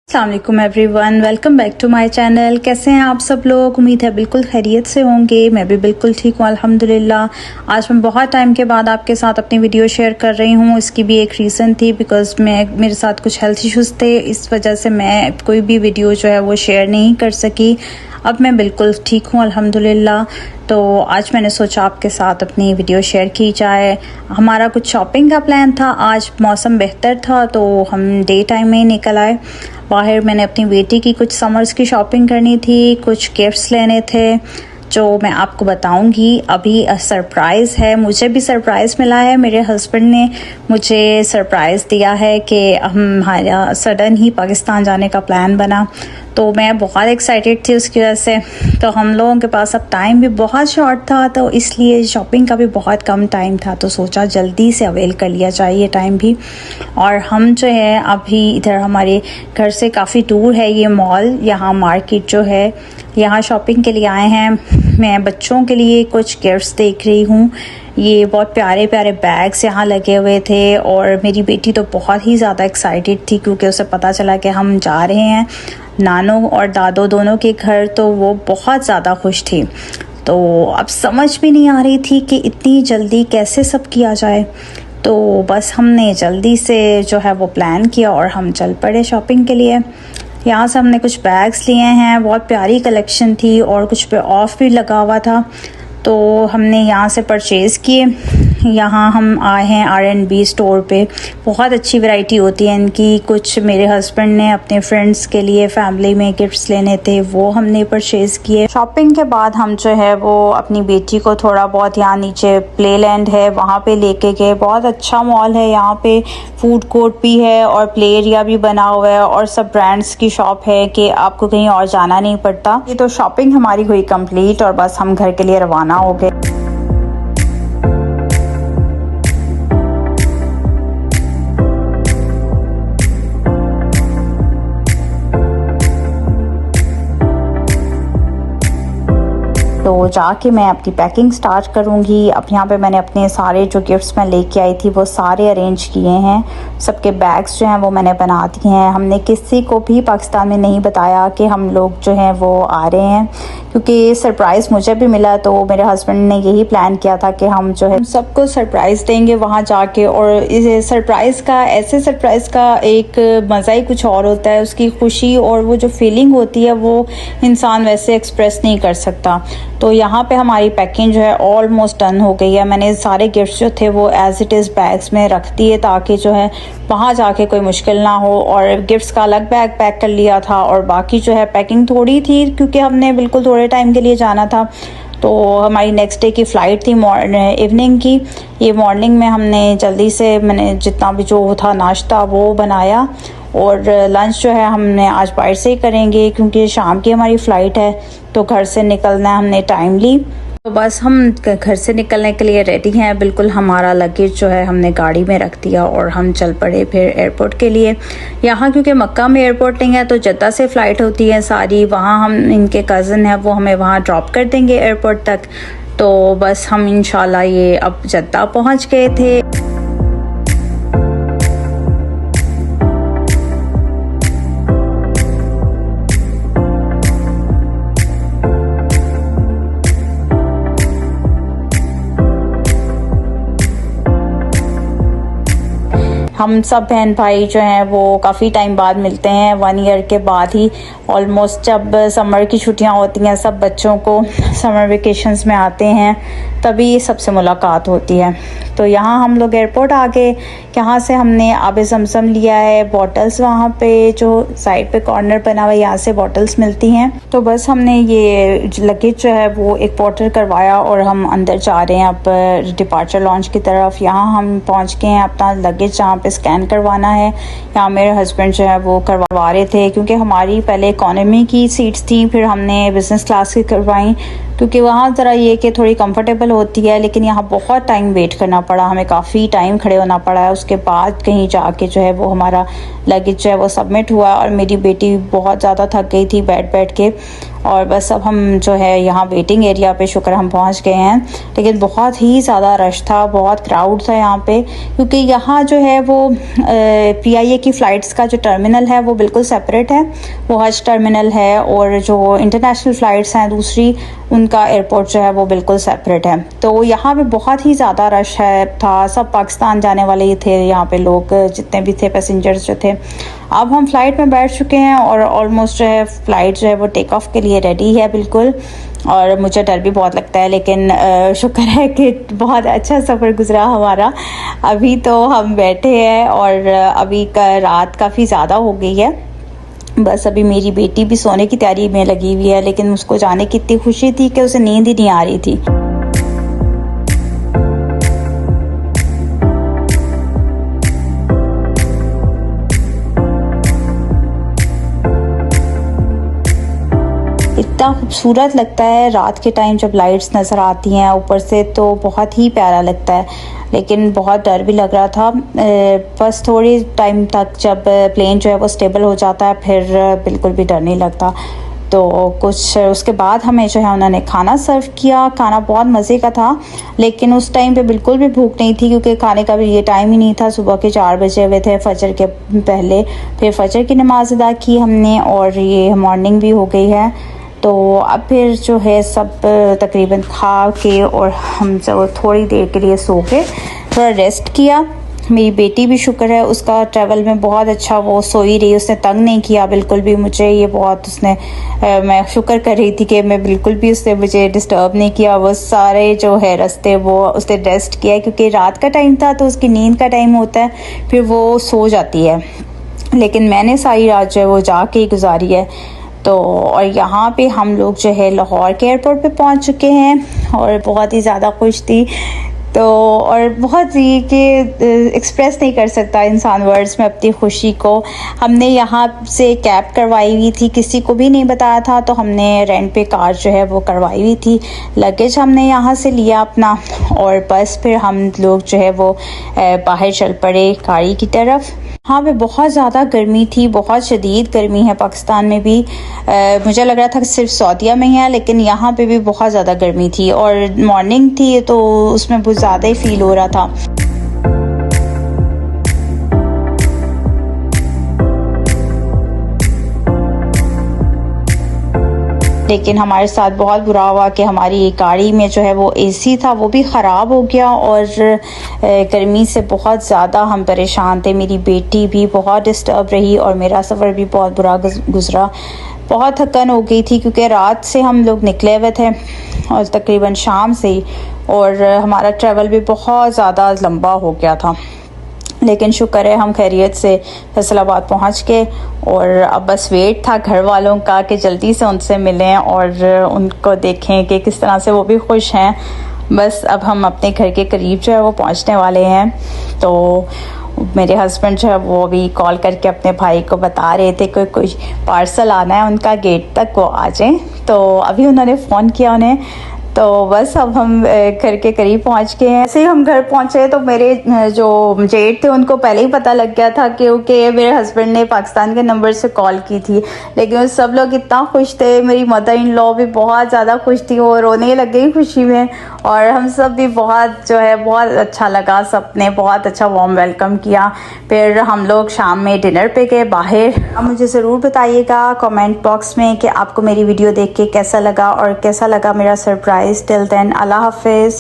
अस्सलाम everyone, welcome back to my channel. कैसे हैं आप सब लोग? उम्मीद है बिल्कुल खैरियत से होंगे। मैं भी बिल्कुल ठीक हूँ अल्हम्दुलिल्लाह। आज मैं बहुत टाइम के बाद आपके साथ अपनी वीडियो शेयर कर रही हूँ। इसकी भी एक रीज़न थी बिकॉज़ मेरे साथ कुछ हेल्थ इश्यूज़ थे, इस वजह से मैं कोई भी वीडियो जो है वो शेयर नहीं कर सकी। अब मैं बिल्कुल ठीक हूँ अल्हम्दुलिल्लाह। तो आज मैंने सोचा आपके साथ अपनी वीडियो शेयर की जाए। हमारा कुछ शॉपिंग का प्लान था, आज मौसम बेहतर था तो हम डे टाइम में निकल आए बाहर। मैंने अपनी बेटी की कुछ समर्स की शॉपिंग करनी थी, कुछ गिफ्ट्स लेने थे जो मैं आपको बताऊंगी। अभी सरप्राइज़ है, मुझे भी सरप्राइज़ मिला है। मेरे हस्बैंड ने मुझे सरप्राइज़ दिया है कि हमारा सडन ही पाकिस्तान जाने का प्लान बना, तो मैं बहुत एक्साइटेड थी उसकी वजह से। तो हम लोगों के पास अब टाइम भी बहुत शॉर्ट था, तो इसलिए शॉपिंग का भी बहुत कम टाइम था, तो सोचा जल्दी से अवेल कर लिया जाए ये टाइम भी। और हम जो है अभी इधर हमारे घर से काफ़ी दूर है ये मॉल, यहाँ मार्केट जो है, यहाँ शॉपिंग के लिए आए हैं। मैं बच्चों के लिए कुछ गिफ्ट्स देख रही हूँ। ये बहुत प्यारे प्यारे बैग्स यहाँ लगे हुए थे और मेरी बेटी तो बहुत ही ज़्यादा एक्साइटेड थी क्योंकि उसे पता चला कि हम जा रहे हैं नानों और दादो दोनों के घर, तो वो बहुत ज़्यादा खुश थी। तो अब समझ भी नहीं आ रही थी कि इतनी जल्दी कैसे सब किया जाए, तो बस हमने जल्दी से जो है वो प्लान किया और हम चल पड़े शॉपिंग के लिए। यहाँ से हमने कुछ बैग्स लिए हैं, बहुत प्यारी कलेक्शन थी और कुछ पे ऑफ भी लगा हुआ था, तो हमने यहाँ से परचेज़ किए। यहाँ हम आए हैं R&B स्टोर पे, बहुत अच्छी वैरायटी होती है इनकी। कुछ मेरे हस्बैंड ने अपने फ्रेंड्स के लिए फैमिली में गिफ्ट्स लेने थे, वो हमने परचेज़ किए। शॉपिंग के बाद हम जो है वो अपनी बेटी को थोड़ा बहुत, यहाँ नीचे प्ले लैंड है वहाँ पे लेके गए। बहुत अच्छा मॉल है, यहाँ पे फूड कोर्ट भी है और प्ले एरिया भी बना हुआ है और सब ब्रांड्स की शॉप है कि आपको कहीं और जाना नहीं पड़ता। ये तो शॉपिंग हमारी हुई कंप्लीट और बस हम घर के लिए रवाना हो गए। तो जाके मैं अपनी पैकिंग स्टार्ट करूँगी। अब यहाँ पे मैंने अपने सारे जो गिफ्ट्स मैं लेके आई थी वो सारे अरेंज किए हैं। सबके बैग्स जो हैं वो मैंने बना दिए हैं। हमने किसी को भी पाकिस्तान में नहीं बताया कि हम लोग जो हैं वो आ रहे हैं, क्योंकि सरप्राइज़ मुझे भी मिला, तो मेरे हस्बैंड ने यही प्लान किया था कि हम जो है सबको सरप्राइज़ देंगे वहाँ जाके। और इस सरप्राइज़ का, ऐसे सरप्राइज़ का एक मज़ा ही कुछ और होता है। उसकी खुशी और वो जो फीलिंग होती है वो इंसान वैसे एक्सप्रेस नहीं कर सकता। तो यहाँ पे हमारी पैकिंग जो है ऑलमोस्ट डन हो गई है। मैंने सारे गिफ्ट्स जो थे वो एज़ इट इज़ बैग्स में रख दिए ताकि जो है वहाँ जाके कोई मुश्किल ना हो। और गिफ्ट्स का अलग बैग पैक कर लिया था और बाकी जो है पैकिंग थोड़ी थी क्योंकि हमने बिल्कुल थोड़े टाइम के लिए जाना था। तो हमारी नेक्स्ट डे की फ़्लाइट थी इवनिंग की। ये मॉर्निंग में हमने जल्दी से, मैंने जितना भी जो था नाश्ता वो बनाया और लंच जो है हमने आज बाहर से ही करेंगे क्योंकि शाम की हमारी फ़्लाइट है, तो घर से निकलना है हमने टाइमली। तो बस हम घर से निकलने के लिए रेडी हैं बिल्कुल। हमारा लगेज जो है हमने गाड़ी में रख दिया और हम चल पड़े फिर एयरपोर्ट के लिए। यहाँ क्योंकि मक्का में एयरपोर्ट नहीं है तो जद्दा से फ़्लाइट होती है सारी, वहाँ हम, इनके कज़न है वो हमें वहाँ ड्रॉप कर देंगे एयरपोर्ट तक। तो बस हम इंशाल्लाह ये अब जद्दा पहुँच गए थे। हम सब बहन भाई जो हैं वो काफ़ी टाइम बाद मिलते हैं, 1 ईयर के बाद ही ऑलमोस्ट। जब समर की छुट्टियां होती हैं, सब बच्चों को समर वेकेशंस में आते हैं, तभी सबसे मुलाकात होती है। तो यहाँ हम लोग एयरपोर्ट आ गए। यहाँ से हमने आब ज़मज़म लिया है, बॉटल्स वहाँ पे जो साइड पे कॉर्नर बना हुआ है यहाँ से बॉटल्स मिलती हैं। तो बस हमने ये लगेज जो है वो एक वाटर करवाया और हम अंदर जा रहे हैं अब डिपार्चर लॉन्च की तरफ। यहाँ हम पहुँच गए हैं, अपना लगेज जहाँ पे स्कैन करवाना है यहाँ मेरे हस्बैंड जो है वो करवा रहे थे, क्योंकि हमारी पहले इकोनॉमी की सीट्स थी, फिर हमने बिज़नेस क्लास की करवाई क्योंकि वहाँ ज़रा ये कि थोड़ी कंफर्टेबल होती है। लेकिन यहाँ बहुत टाइम वेट करना पड़ा, हमें काफ़ी टाइम खड़े होना पड़ा है। उसके बाद कहीं जाके जो है वो हमारा लगेज जो है वो सबमिट हुआ और मेरी बेटी बहुत ज़्यादा थक गई थी बैठ बैठ के। और बस अब हम जो है यहाँ वेटिंग एरिया पे शुक्र हम पहुँच गए हैं। लेकिन बहुत ही ज़्यादा रश था, बहुत क्राउड था यहाँ पे, क्योंकि यहाँ जो है वो PIA की फ़्लाइट्स का जो टर्मिनल है वो बिल्कुल सेपरेट है, वो हज टर्मिनल है, और जो इंटरनेशनल फ़्लाइट्स हैं दूसरी, उनका एयरपोर्ट जो है वो बिल्कुल सेपरेट है। तो यहाँ पे बहुत ही ज़्यादा रश था, सब पाकिस्तान जाने वाले ही थे यहाँ पे लोग, जितने भी थे पैसेंजर्स जो थे। अब हम फ़्लाइट में बैठ चुके हैं और ऑलमोस्ट जो है फ़्लाइट जो है वो टेक ऑफ के लिए रेडी है बिल्कुल। और मुझे डर भी बहुत लगता है, लेकिन शुक्र है कि बहुत अच्छा सफ़र गुज़रा हमारा। अभी तो हम बैठे हैं और अभी रात काफ़ी ज़्यादा हो गई है। बस अभी मेरी बेटी भी सोने की तैयारी में लगी हुई है, लेकिन उसको जाने की इतनी खुशी थी कि उसे नींद ही नहीं आ रही थी। इतना खूबसूरत लगता है रात के टाइम जब लाइट्स नज़र आती हैं ऊपर से, तो बहुत ही प्यारा लगता है। लेकिन बहुत डर भी लग रहा था। बस थोड़ी टाइम तक जब प्लेन जो है वो स्टेबल हो जाता है, फिर बिल्कुल भी डर नहीं लगता। तो कुछ उसके बाद हमें जो है उन्होंने खाना सर्व किया। खाना बहुत मज़े का था, लेकिन उस टाइम पे बिल्कुल भी भूख नहीं थी, क्योंकि खाने का भी ये टाइम ही नहीं था। सुबह के 4 बजे हुए थे फजर के पहले। फिर फजर की नमाज़ अदा की हमने और ये मॉर्निंग भी हो गई है। तो अब फिर जो है सब तकरीबन खा के और हम जो थोड़ी देर के लिए सो के थोड़ा रेस्ट किया। मेरी बेटी भी शुक्र है उसका ट्रैवल में बहुत अच्छा, वो सोई रही, उसने तंग नहीं किया बिल्कुल भी मुझे। ये बहुत उसने मैं शुक्र कर रही थी कि मैं बिल्कुल भी उसने मुझे डिस्टर्ब नहीं किया। वो सारे जो है रास्ते वो उसने रेस्ट किया, क्योंकि रात का टाइम था तो उसकी नींद का टाइम होता है, फिर वो सो जाती है। लेकिन मैंने सारी रात जो है वो जाके ही गुजारी है। तो और यहाँ पे हम लोग जो है लाहौर के एयरपोर्ट पे पहुँच चुके हैं और बहुत ही ज़्यादा खुश थी। तो और बहुत ही कि एक्सप्रेस नहीं कर सकता इंसान वर्ड्स में अपनी खुशी को। हमने यहाँ से कैब करवाई हुई थी, किसी को भी नहीं बताया था, तो हमने रेंट पे कार जो है वो करवाई हुई थी। लगेज हमने यहाँ से लिया अपना, और बस फिर हम लोग जो है वो बाहर चल पड़े गाड़ी की तरफ। हाँ पे बहुत ज़्यादा गर्मी थी, बहुत शदीद गर्मी है पाकिस्तान में भी। मुझे लग रहा था कि सिर्फ सऊदीया में ही है, लेकिन यहाँ पे भी बहुत ज़्यादा गर्मी थी और मॉर्निंग थी तो उसमें बहुत ज़्यादा ही फील हो रहा था। लेकिन हमारे साथ बहुत बुरा हुआ कि हमारी गाड़ी में जो है वो AC था वो भी ख़राब हो गया, और गर्मी से बहुत ज़्यादा हम परेशान थे। मेरी बेटी भी बहुत डिस्टर्ब रही और मेरा सफ़र भी बहुत बुरा गुज़रा। बहुत थकन हो गई थी, क्योंकि रात से हम लोग निकले हुए थे और तकरीबन शाम से ही, और हमारा ट्रैवल भी बहुत ज़्यादा लंबा हो गया था। लेकिन शुक्र है हम खैरियत से फैसलाबाद पहुंच गए, और अब बस वेट था घर वालों का कि जल्दी से उनसे मिलें और उनको देखें कि किस तरह से वो भी खुश हैं। बस अब हम अपने घर के करीब जो है वो पहुंचने वाले हैं। तो मेरे हस्बैंड जो है वो अभी कॉल करके अपने भाई को बता रहे थे कि कोई पार्सल आना है उनका, गेट तक वो आ जाएं। तो अभी उन्होंने फ़ोन किया उन्हें, तो बस अब हम घर के करीब पहुंच गए हैं। ऐसे ही हम घर पहुंचे तो मेरे जो जेठ थे उनको पहले ही पता लग गया था, क्योंकि मेरे हस्बैंड ने पाकिस्तान के नंबर से कॉल की थी। लेकिन सब लोग इतना खुश थे, मेरी मदर इन लॉ भी बहुत ज़्यादा खुश थी, वो रोने लग गई खुशी में, और हम सब भी बहुत जो है बहुत अच्छा लगा, सबने बहुत अच्छा वार्म वेलकम किया। फिर हम लोग शाम में डिनर पे गए बाहर। अब मुझे ज़रूर बताइएगा कमेंट बॉक्स में कि आपको मेरी वीडियो देख के कैसा लगा और कैसा लगा मेरा सरप्राइज़। टिल देन अल्लाह हाफिज़।